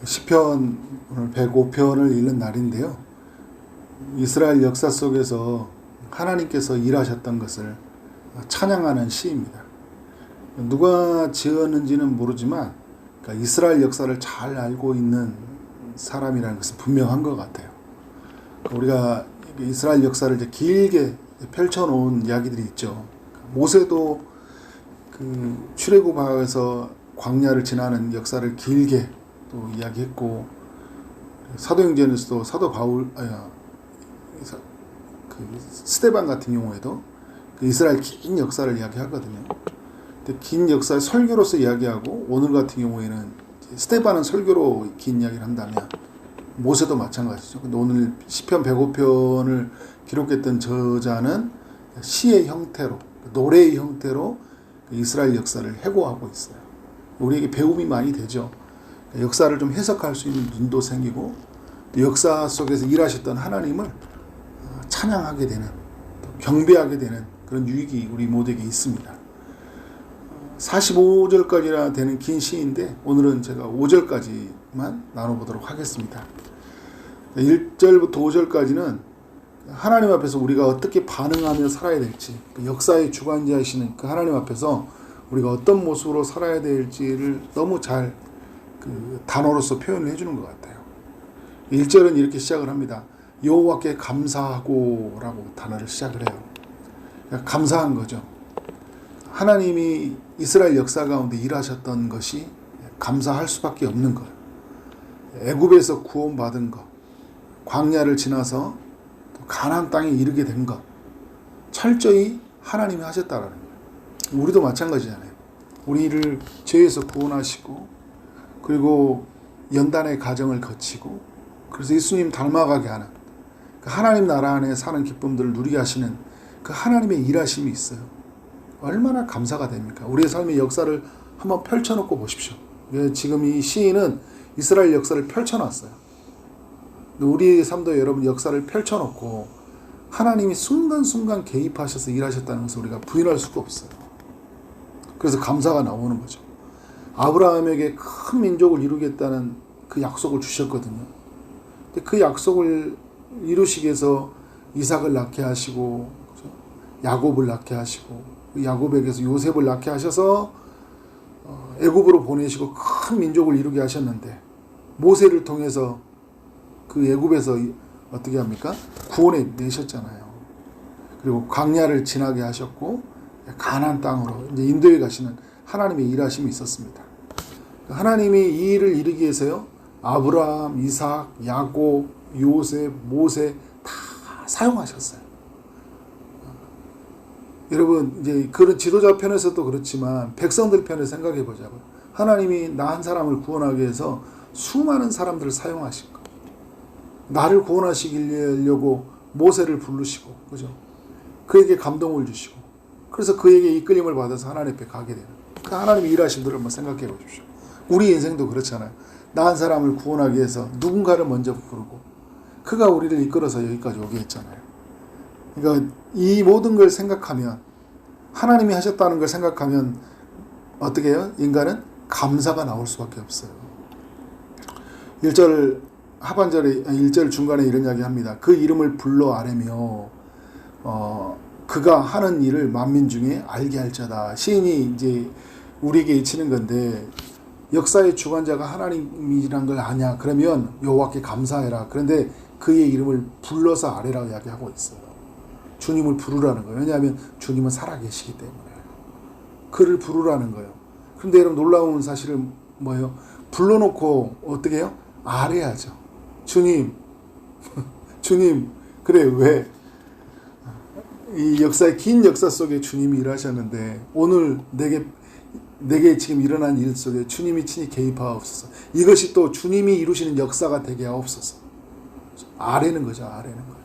시편 오늘 105편을 읽는 날인데요. 이스라엘 역사 속에서 하나님께서 일하셨던 것을 찬양하는 시입니다. 누가 지었는지는 모르지만 그러니까 이스라엘 역사를 잘 알고 있는 사람이라는 것은 분명한 것 같아요. 우리가 이스라엘 역사를 이제 길게 펼쳐놓은 이야기들이 있죠. 모세도 그 출애굽하여서 광야를 지나는 역사를 길게 또 이야기했고, 사도행전에서도 사도 바울, 스데반 같은 경우에도 그 이스라엘 긴 역사를 이야기하거든요. 근데 긴 역사를 설교로서 이야기하고, 오늘 같은 경우에는 스데반은 설교로 긴 이야기를 한다면 모세도 마찬가지죠. 근데 오늘 시편 105편을 기록했던 저자는 시의 형태로, 노래의 형태로 이스라엘 역사를 해고하고 있어요. 우리에게 배움이 많이 되죠. 역사를 좀 해석할 수 있는 눈도 생기고, 역사 속에서 일하셨던 하나님을 찬양하게 되는, 경배하게 되는 그런 유익이 우리 모두에게 있습니다. 45절까지나 되는 긴 시인데 오늘은 제가 5절까지만 나눠보도록 하겠습니다. 1절부터 5절까지는 하나님 앞에서 우리가 어떻게 반응하며 살아야 될지, 역사의 주관자이시는 그 하나님 앞에서 우리가 어떤 모습으로 살아야 될지를 너무 잘 단어로서 표현을 해주는 것 같아요. 1절은 이렇게 시작을 합니다. 여호와께 감사하고 라고 단어를 시작을 해요. 그러니까 감사한 거죠. 하나님이 이스라엘 역사 가운데 일하셨던 것이 감사할 수밖에 없는 것. 애굽에서 구원받은 것, 광야를 지나서 가나안 땅에 이르게 된 것, 철저히 하나님이 하셨다라는 거예요. 우리도 마찬가지잖아요. 우리를 죄에서 구원하시고, 그리고 연단의 과정을 거치고, 그래서 예수님 닮아가게 하는 그 하나님 나라 안에 사는 기쁨들을 누리게 하시는 그 하나님의 일하심이 있어요. 얼마나 감사가 됩니까? 우리의 삶의 역사를 한번 펼쳐놓고 보십시오. 지금 이 시인은 이스라엘 역사를 펼쳐놨어요. 우리의 삶도 여러분 역사를 펼쳐놓고 하나님이 순간순간 개입하셔서 일하셨다는 것을 우리가 부인할 수가 없어요. 그래서 감사가 나오는 거죠. 아브라함에게 큰 민족을 이루겠다는 그 약속을 주셨거든요. 근데 그 약속을 이루시기 위해서 이삭을 낳게 하시고, 그렇죠? 야곱을 낳게 하시고, 야곱에게서 요셉을 낳게 하셔서 애굽으로 보내시고 큰 민족을 이루게 하셨는데, 모세를 통해서 그 애굽에서 어떻게 합니까? 구원해 내셨잖아요. 그리고 광야를 지나게 하셨고, 가나안 땅으로 이제 인도에 가시는 하나님의 일하심이 있었습니다. 하나님이 이 일을 이루기 위해서요, 아브라함, 이삭, 야곱, 요셉, 모세 다 사용하셨어요. 여러분, 이제 그런 지도자 편에서도 그렇지만 백성들 편에 생각해 보자고요. 하나님이 나 한 사람을 구원하기 위해서 수많은 사람들을 사용하신 거예요. 나를 구원하시려고 모세를 부르시고, 그죠? 그에게 감동을 주시고, 그래서 그에게 이끌림을 받아서 하나님 앞에 가게 되는 그 하나님의 일하심들을 한번 생각해 보십시오. 우리 인생도 그렇잖아요. 나 한 사람을 구원하기 위해서 누군가를 먼저 부르고 그가 우리를 이끌어서 여기까지 오게 했잖아요. 그러니까 이 모든 걸 생각하면, 하나님이 하셨다는 걸 생각하면 어떻게 해요? 인간은 감사가 나올 수밖에 없어요. 1절 하반절에, 1절 중간에 이런 이야기 합니다. 그 이름을 불러 아뢰며 그가 하는 일을 만민 중에 알게 할자다. 시인이 이제 우리에게 외치는 건데, 역사의 주관자가 하나님이란 걸 아냐? 그러면 여호와께 감사해라. 그런데 그의 이름을 불러서 아뢰라고 이야기하고 있어요. 주님을 부르라는 거예요. 왜냐하면 주님은 살아계시기 때문에. 그를 부르라는 거예요. 그런데 여러분, 놀라운 사실은 뭐예요? 불러놓고 어떻게 해요? 아뢰야죠. 주님, 주님, 그래, 왜? 이 역사의 긴 역사 속에 주님이 일하셨는데, 오늘 내게 지금 일어난 일 속에 주님이 친히 개입하옵소서. 이것이 또 주님이 이루시는 역사가 되게 하옵소서. 아뢰는 거죠. 아뢰는 거예요.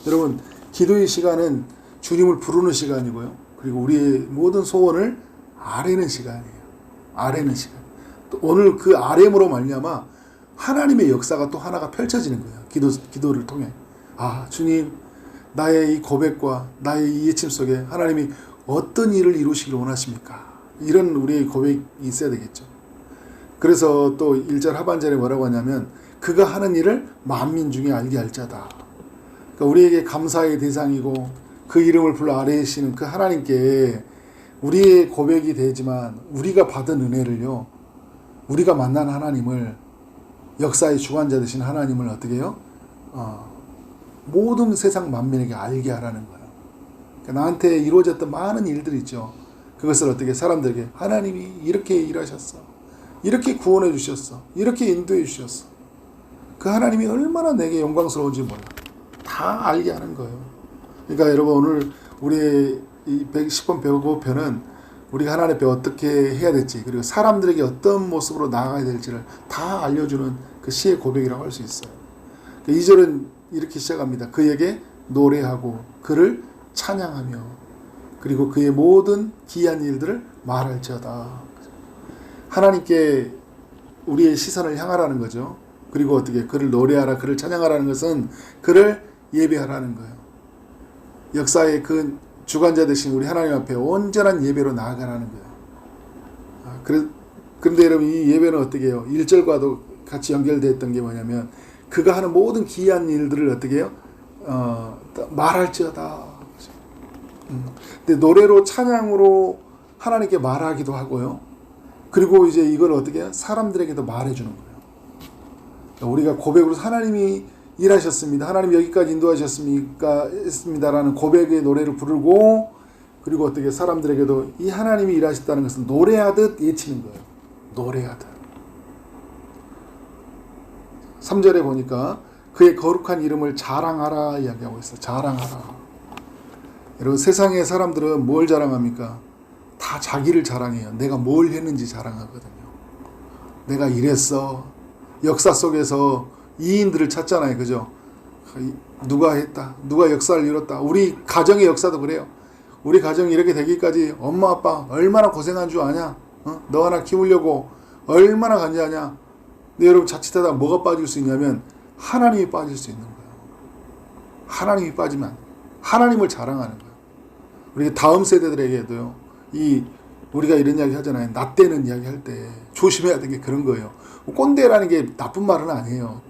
여러분, 기도의 시간은 주님을 부르는 시간이고요. 그리고 우리의 모든 소원을 아뢰는 시간이에요. 아뢰는 시간. 또 오늘 그 아뢰므로 말미암아 하나님의 역사가 또 하나가 펼쳐지는 거예요. 기도를 통해. 아, 주님, 나의 이 고백과 나의 이 예침 속에 하나님이 어떤 일을 이루시길 원하십니까? 이런 우리의 고백이 있어야 되겠죠. 그래서 또 1절 하반절에 뭐라고 하냐면 그가 하는 일을 만민 중에 알게 할 자다. 그러니까 우리에게 감사의 대상이고 그 이름을 불러 아뢰시는 그 하나님께 우리의 고백이 되지만 우리가 받은 은혜를요, 우리가 만난 하나님을, 역사의 주관자 되신 하나님을 어떻게 해요? 모든 세상 만민에게 알게 하라는 거예요. 그러니까 나한테 이루어졌던 많은 일들이 있죠. 그것을 어떻게 사람들에게 하나님이 이렇게 일하셨어, 이렇게 구원해 주셨어, 이렇게 인도해 주셨어, 그 하나님이 얼마나 내게 영광스러운지 몰라, 다 알게 하는 거예요. 그러니까 여러분, 오늘 우리의 이 110번 배우고편은 우리가 하나님 앞에 어떻게 해야 될지, 그리고 사람들에게 어떤 모습으로 나아가야 될지를 다 알려주는 그 시의 고백이라고 할 수 있어요. 2절은 이렇게 시작합니다. 그에게 노래하고 그를 찬양하며 그리고 그의 모든 기이한 일들을 말할지어다. 하나님께 우리의 시선을 향하라는 거죠. 그리고 어떻게 그를 노래하라, 그를 찬양하라는 것은 그를 예배하라는 거예요. 역사의 그 주관자 되신 우리 하나님 앞에 온전한 예배로 나아가라는 거예요. 그런데 여러분, 이 예배는 어떻게 해요? 1절과도 같이 연결됐던 게 뭐냐면 그가 하는 모든 기이한 일들을 어떻게 해요? 말할지어다. 근데 노래로, 찬양으로 하나님께 말하기도 하고요. 그리고 이제 이걸 어떻게 해요? 사람들에게도 말해주는 거예요. 우리가 고백으로 하나님이 일하셨습니다, 하나님 여기까지 인도하셨습니다라는 고백의 노래를 부르고, 그리고 어떻게 사람들에게도 이 하나님이 일하셨다는 것을 노래하듯 외치는 거예요. 노래하듯. 3절에 보니까 그의 거룩한 이름을 자랑하라 이야기하고 있어요. 자랑하라. 여러분, 세상의 사람들은 뭘 자랑합니까? 다 자기를 자랑해요. 내가 뭘 했는지 자랑하거든요. 내가 이랬어. 역사 속에서 이인들을 찾잖아요. 그죠? 누가 했다, 누가 역사를 이뤘다. 우리 가정의 역사도 그래요. 우리 가정이 이렇게 되기까지 엄마 아빠 얼마나 고생한 줄 아냐? 너 하나 키우려고 얼마나 간절하냐? 근데 여러분, 자칫하다 뭐가 빠질 수 있냐면 하나님이 빠질 수 있는 거예요. 하나님이 빠지면 하나님을 자랑하는 거예요. 우리 다음 세대들에게도요, 우리가 이런 이야기 하잖아요. 나 때는 이야기 할 때 조심해야 되는 게 그런 거예요. 꼰대라는 게 나쁜 말은 아니에요.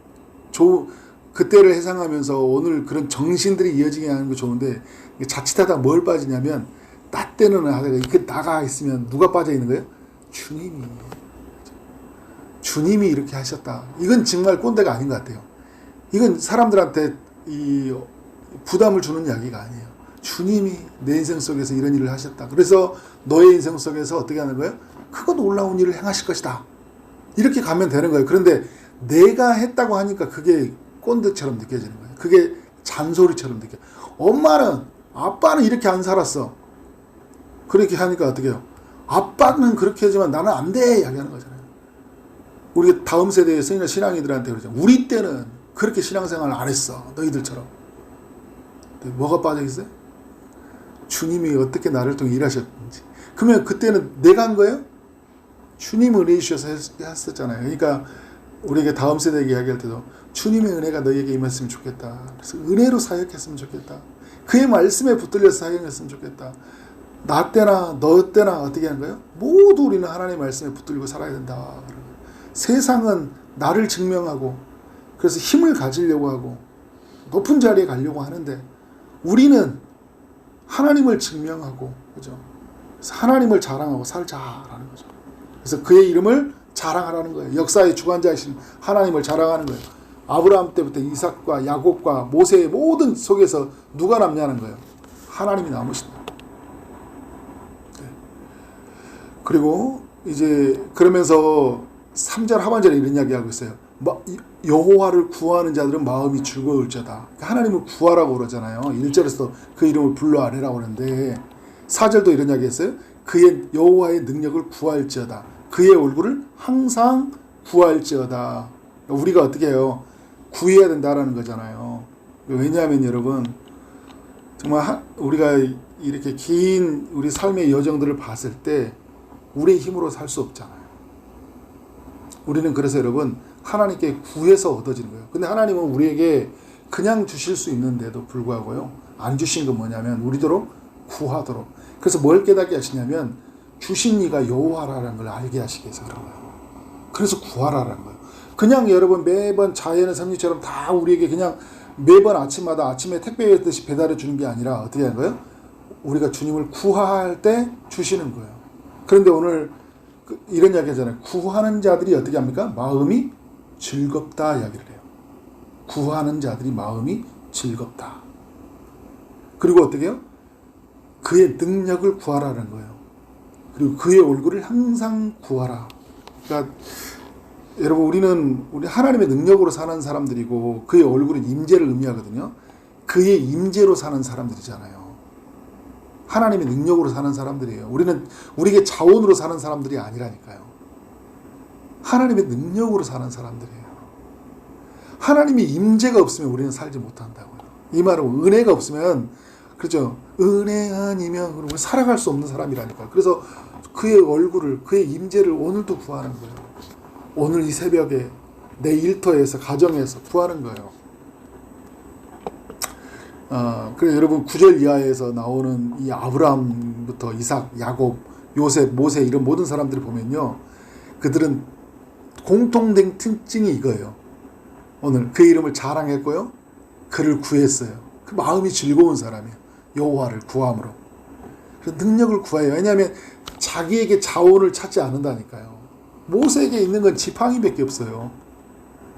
그때를 해상하면서 오늘 그런 정신들이 이어지게 하는 거 좋은데, 자칫하다 뭘 빠지냐면 나 때는 하다가 이렇게 나가 있으면 누가 빠져 있는 거예요? 주님이 이렇게 하셨다. 이건 정말 꼰대가 아닌 것 같아요. 이건 사람들한테 부담을 주는 이야기가 아니에요. 주님이 내 인생 속에서 이런 일을 하셨다. 그래서 너의 인생 속에서 어떻게 하는 거예요? 크고 놀라운 일을 행하실 것이다. 이렇게 가면 되는 거예요. 그런데 내가 했다고 하니까 그게 꼰대처럼 느껴지는 거예요. 그게 잔소리처럼 느껴요. 엄마는, 아빠는 이렇게 안 살았어. 그렇게 하니까 어떻게 해요? 아빠는 그렇게 하지만 나는 안 돼 이야기하는 거잖아요. 우리 다음 세대의 신앙이들한테 그러죠. 우리 때는 그렇게 신앙생활을 안 했어, 너희들처럼. 뭐가 빠져 있어요? 주님이 어떻게 나를 통해 일하셨는지. 그러면 그때는 내가 한 거예요? 주님이 은혜 주셔서 했었잖아요. 그러니까 우리에게 다음 세대에게 이야기할 때도 주님의 은혜가 너희에게 임했으면 좋겠다. 그래서 은혜로 사역했으면 좋겠다. 그의 말씀에 붙들려서 사역했으면 좋겠다. 나 때나 너 때나 어떻게 하는 거예요? 모두 우리는 하나님의 말씀에 붙들고 살아야 된다. 세상은 나를 증명하고 그래서 힘을 가지려고 하고 높은 자리에 가려고 하는데, 우리는 하나님을 증명하고, 그죠? 그래서 하나님을 자랑하고 살자라는 거죠. 그래서 그의 이름을 자랑하라는 거예요. 역사의 주관자이신 하나님을 자랑하는 거예요. 아브라함 때부터 이삭과 야곱과 모세의 모든 속에서 누가 남냐는 거예요. 하나님이 남으신다. 네. 그리고 이제 그러면서 3절 하반절에 이런 이야기하고 있어요. 여호와를 구하는 자들은 마음이 즐거울지어다. 하나님을 구하라고 그러잖아요. 1절에서 그 이름을 불러 아뢰라고 그러는데 4절도 이런 이야기 했어요. 그의 여호와의 능력을 구할지어다. 그의 얼굴을 항상 구할지어다. 우리가 어떻게 해요? 구해야 된다라는 거잖아요. 왜냐하면 여러분, 정말 우리가 이렇게 긴 우리 삶의 여정들을 봤을 때 우리의 힘으로 살 수 없잖아요. 우리는 그래서 여러분, 하나님께 구해서 얻어지는 거예요. 근데 하나님은 우리에게 그냥 주실 수 있는데도 불구하고요, 안 주신 건 뭐냐면 우리도록 구하도록. 그래서 뭘 깨닫게 하시냐면 주신 이가 여호와라는 걸 알게 하시기 위해서 그런 거예요. 그래서 구하라라는 거예요. 그냥 여러분 매번 자연의 섭리처럼 다 우리에게 그냥 매번 아침마다 아침에 택배 듯이 배달해 주는 게 아니라 어떻게 하는 거예요? 우리가 주님을 구할 때 주시는 거예요. 그런데 오늘 이런 이야기 하잖아요. 구하는 자들이 어떻게 합니까? 마음이 즐겁다 이야기를 해요. 구하는 자들이 마음이 즐겁다. 그리고 어떻게 해요? 그의 능력을 구하라는 거예요. 그리고 그의 얼굴을 항상 구하라. 그러니까 여러분 우리 하나님의 능력으로 사는 사람들이고 그의 얼굴은 임재를 의미하거든요. 그의 임재로 사는 사람들이잖아요. 하나님의 능력으로 사는 사람들이에요. 우리는 우리에게 자원으로 사는 사람들이 아니라니까요. 하나님의 능력으로 사는 사람들이에요. 하나님의 임재가 없으면 우리는 살지 못한다고요. 이 말은 은혜가 없으면 그렇죠. 은혜 아니면 살아갈 수 없는 사람이라니까요. 그래서 그의 얼굴을 그의 임재를 오늘도 구하는 거예요. 오늘 이 새벽에 내 일터에서 가정에서 구하는 거예요. 그래 여러분 9절 이하에서 나오는 이 아브라함부터 이삭, 야곱, 요셉, 모세 이런 모든 사람들을 보면요. 그들은 공통된 특징이 이거예요. 오늘 그 이름을 자랑했고요. 그를 구했어요. 그 마음이 즐거운 사람이에요. 여호와를 구함으로. 능력을 구해요. 왜냐하면 자기에게 자원을 찾지 않는다니까요. 모세에게 있는 건 지팡이밖에 없어요.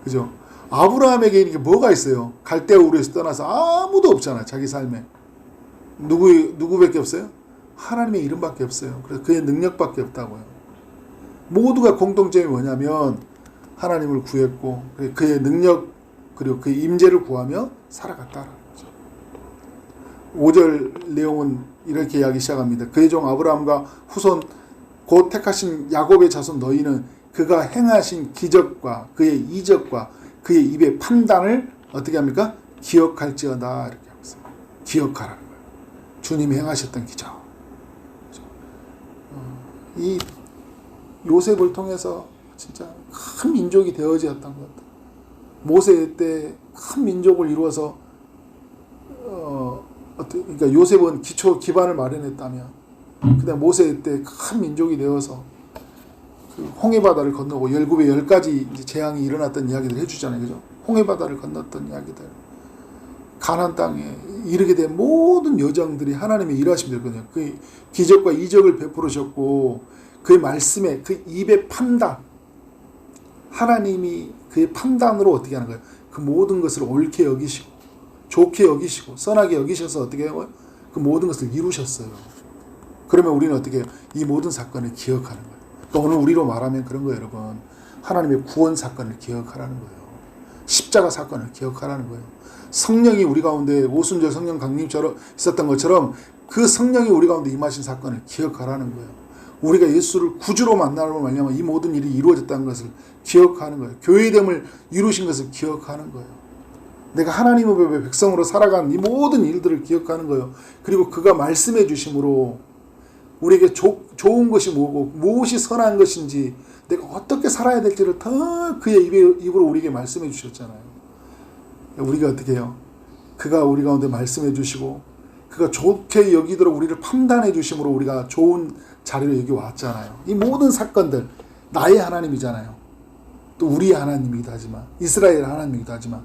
그죠? 아브라함에게 이게 뭐가 있어요? 갈대아 우르에서 떠나서 아무도 없잖아요. 자기 삶에. 누구밖에 없어요? 하나님의 이름밖에 없어요. 그래서 그의 능력밖에 없다고요. 모두가 공통점이 뭐냐면 하나님을 구했고 그의 능력 그리고 그의 임재를 구하며 살아갔다라는 거죠. 5절 내용은 이렇게 이야기 시작합니다. 그의 종 아브라함과 후손 곧 택하신 야곱의 자손 너희는 그가 행하신 기적과 그의 이적과 그의 입의 판단을 어떻게 합니까? 기억할지어다 이렇게 하고 있어요. 기억하라는 거예요. 주님이 행하셨던 기적. 이 요셉을 통해서 진짜 큰 민족이 되어졌던 것 같아요. 모세 때 큰 민족을 이루어서 그러니까 요셉은 기반을 마련했다면 그다음 모세 때 큰 민족이 되어서 그 홍해바다를 건너고 열국의 10가지 이제 재앙이 일어났던 이야기들 해주잖아요. 그죠? 홍해바다를 건넜던 이야기들. 가나안 땅에 이르게 된 모든 여정들이 하나님의 일하심이거든요. 그 기적과 이적을 베풀으셨고 그의 말씀에 그 입의 판단 하나님이 그의 판단으로 어떻게 하는 거예요? 그 모든 것을 옳게 여기시고 좋게 여기시고 선하게 여기셔서 어떻게 해요? 그 모든 것을 이루셨어요. 그러면 우리는 어떻게 해요? 이 모든 사건을 기억하는 거예요. 그러니까 오늘 우리로 말하면 그런 거예요, 여러분. 하나님의 구원 사건을 기억하라는 거예요. 십자가 사건을 기억하라는 거예요. 성령이 우리 가운데 오순절 성령 강림처럼 있었던 것처럼 그 성령이 우리 가운데 임하신 사건을 기억하라는 거예요. 우리가 예수를 구주로 만나로 말미암아 이 모든 일이 이루어졌다는 것을 기억하는 거예요. 교회됨을 이루신 것을 기억하는 거예요. 내가 하나님의 백성으로 살아간 이 모든 일들을 기억하는 거예요. 그리고 그가 말씀해 주심으로 우리에게 좋은 것이 뭐고 무엇이 선한 것인지 내가 어떻게 살아야 될지를 다 그의 입으로 우리에게 말씀해 주셨잖아요. 우리가 어떻게 해요? 그가 우리 가운데 말씀해 주시고 그가 좋게 여기도록 우리를 판단해 주심으로 우리가 좋은 자리로 여기 왔잖아요. 이 모든 사건들 나의 하나님이잖아요. 또 우리의 하나님이기도 하지만 이스라엘 하나님이기도 하지만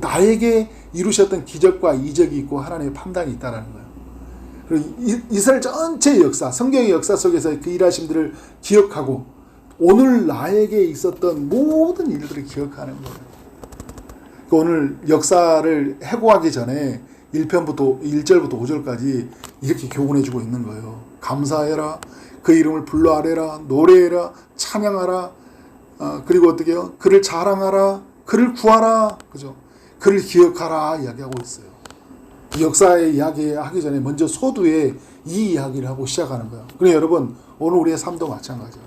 나에게 이루셨던 기적과 이적이 있고 하나님의 판단이 있다는 거예요. 그리고 이스라엘 전체의 역사, 성경의 역사 속에서 그 일하심들을 기억하고 오늘 나에게 있었던 모든 일들을 기억하는 거예요. 그러니까 오늘 역사를 해고하기 전에 1절부터 5절까지 이렇게 교훈해주고 있는 거예요. 감사해라, 그 이름을 불러 아뢰라, 노래해라, 찬양하라, 그리고 어떻게 해요? 그를 자랑하라, 그를 구하라, 그죠? 그를 기억하라 이야기하고 있어요. 역사의 이야기하기 전에 먼저 소두에 이 이야기를 하고 시작하는 거예요. 그래 여러분 오늘 우리의 삶도 마찬가지예요.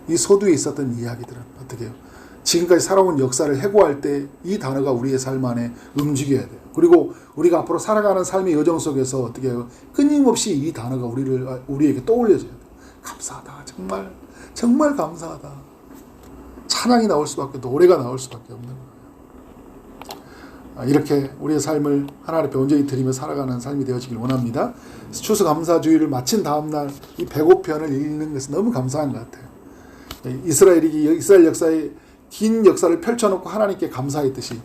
이 소두에 있었던 이야기들은 어떻게 해요? 지금까지 살아온 역사를 해고할 때 이 단어가 우리의 삶 안에 움직여야 돼요. 그리고 우리가 앞으로 살아가는 삶의 여정 속에서 어떻게 해요? 끊임없이 이 단어가 우리에게 떠올려져야 돼요. 감사하다. 정말 감사하다. 찬양이 나올 수밖에 노래가 나올 수밖에 없는 거예요. 이렇게 우리의 삶을 하나님 앞에 온전히 드리며 살아가는 삶이 되어지길 원합니다. 추수감사주의를 마친 다음날 이 105편을 읽는 것은 너무 감사한 것 같아요. 이스라엘 역사의 긴 역사를 펼쳐놓고 하나님께 감사했듯이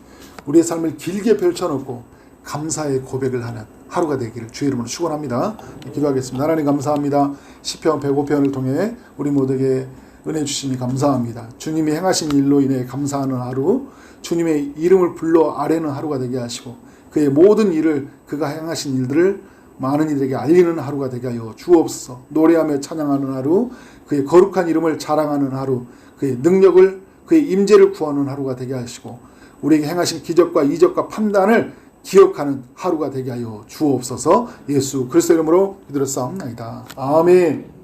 우리의 삶을 길게 펼쳐놓고 감사의 고백을 하는 하루가 되기를 주의 이름으로 축원합니다. 기도하겠습니다. 하나님 감사합니다. 시편 105편을 통해 우리 모두에게 은혜 주시니 감사합니다. 주님이 행하신 일로 인해 감사하는 하루, 주님의 이름을 불러 아뢰는 하루가 되게 하시고 그의 모든 일을, 그가 행하신 일들을 많은 이들에게 알리는 하루가 되게 하여 주옵소서. 노래하며 찬양하는 하루, 그의 거룩한 이름을 자랑하는 하루, 그의 능력을, 그의 임재를 구하는 하루가 되게 하시고 우리에게 행하신 기적과 이적과 판단을 기억하는 하루가 되게 하여 주옵소서. 예수 그리스도 이름으로 기도를 싸움나이다. 아멘.